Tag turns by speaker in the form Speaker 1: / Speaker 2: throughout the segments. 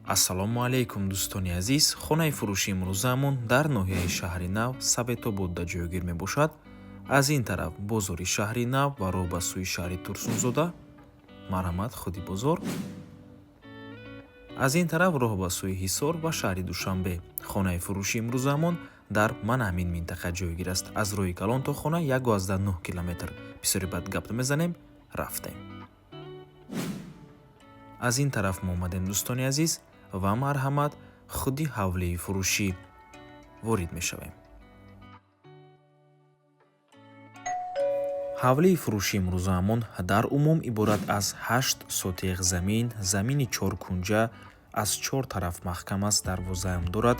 Speaker 1: ассалому алайкум дӯстони азиз, хонаи фурӯши имрӯзаамон дар ноҳияи шаҳри нав Сабетободда ҷойгир мебошад. Аз ин тараф бозори шаҳри нав ва роҳ ба сӯи шаҳри Турсунзода, марҳамат худи бозор. Аз ин тараф роҳ ба сӯи Ҳисор ва шаҳри Душанбе. Хонаи фурӯши имрӯзаамон дар мана ҳамин минтақа ҷойгир аст. Аз роҳи калон то хона 1,9 километр. Бисёре бад гап намезанем, рафтем. Аз ин тараф мо омадем дӯстони азиз ва марҳамат худи ҳавлии фурӯшӣ ворид мешавем. ҳавлии фурӯши имрӯзаамон дар умум иборат аз 8 сотиқ замин, замини 4 кунҷа аз 4 тараф маҳкам аст, дарвозаам дорад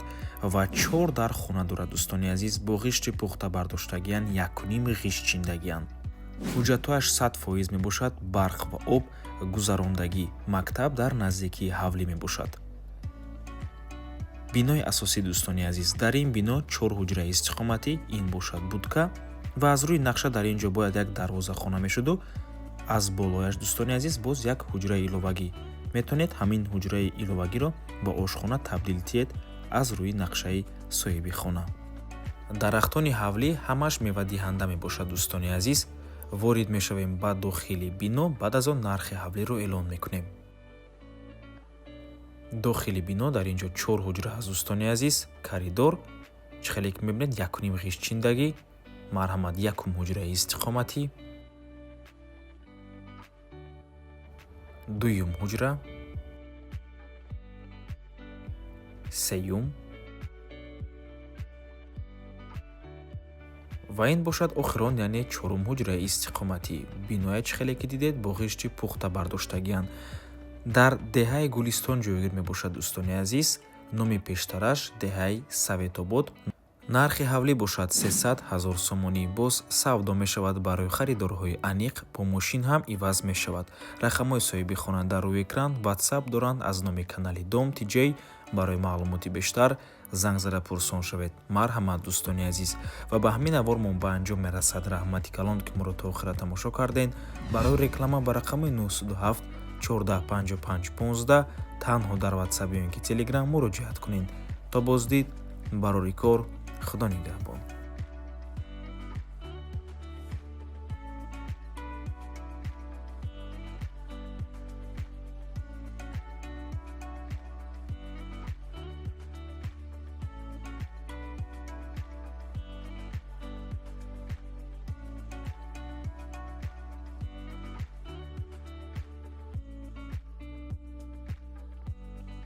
Speaker 1: ва 4 дар хона дорад дӯстони азиз. Бо ғишти пухта бардоштагиян, 1,5 ғишт чиндагиян. ҳуҷҷатҳояш 100% мебошад. Барқ ва об гузарондагӣ. Мактаб дар наздикии ҳавлӣ мебошад. Бинои асосӣ дӯстони азиз, дар ин бино 4 ҳуҷраи истиқоматӣ, ин бошад будка ва аз рӯи нақша дар ин ҷо бояд як дарвозахона мешуду. Аз болояш дӯстони азиз боз як ҳуҷраи иловагӣ. Метавонед ҳамин ҳуҷраи иловагиро ба ошхона табдил диҳед аз рӯи нақшаи соҳиби хона. Дарахтони ҳавлӣ ҳамаш мевадиҳанда мебошад дӯстони азиз. Ворид мешавем ба дохили бино, баъд аз он нархи ҳавлиро эълон мекунем. дохили бино дар ин ҷо 4 ҳуҷра аст дӯстони азиз. Коридор чихеле ки мебинед 1,5 ғишт чиндагӣ, марҳамат 1 ҳуҷраи истиқоматӣ, 2 ҳуҷра, 3 ва ин бошад охирон, яъне 4 ҳуҷраи истиқоматӣ. Биное чихеле ки дидед бо ғишти пухта бардоштагиян. Дар деҳаи Гулистон ҷойгир мебошад дӯстони азиз. Номи пештараш деҳаи Саветобод. Нархи ҳавлӣ бошад 300 000 сомонӣ. Боз савдо мешавад барои харидорҳои аниқ, бо мошин ҳам иваз мешавад. Рақамҳои соҳиби хона дар рӯи экран. WhatsApp доранд аз номи канали Дом TJ. Барои маълумоти бештар занг зада пурсон шавед. Марҳамат дӯстони азиз, ва ба ҳамин аввор мо ба анҷом мерасад. Раҳмати калон ки моро то охира тамошо карден. Барои реклама ба рақами 907 14 55 15 танҳо дар WhatsApp ё ин ки Telegram муроҷиат кунед. То боздид, барори кор, худо нигаҳбон.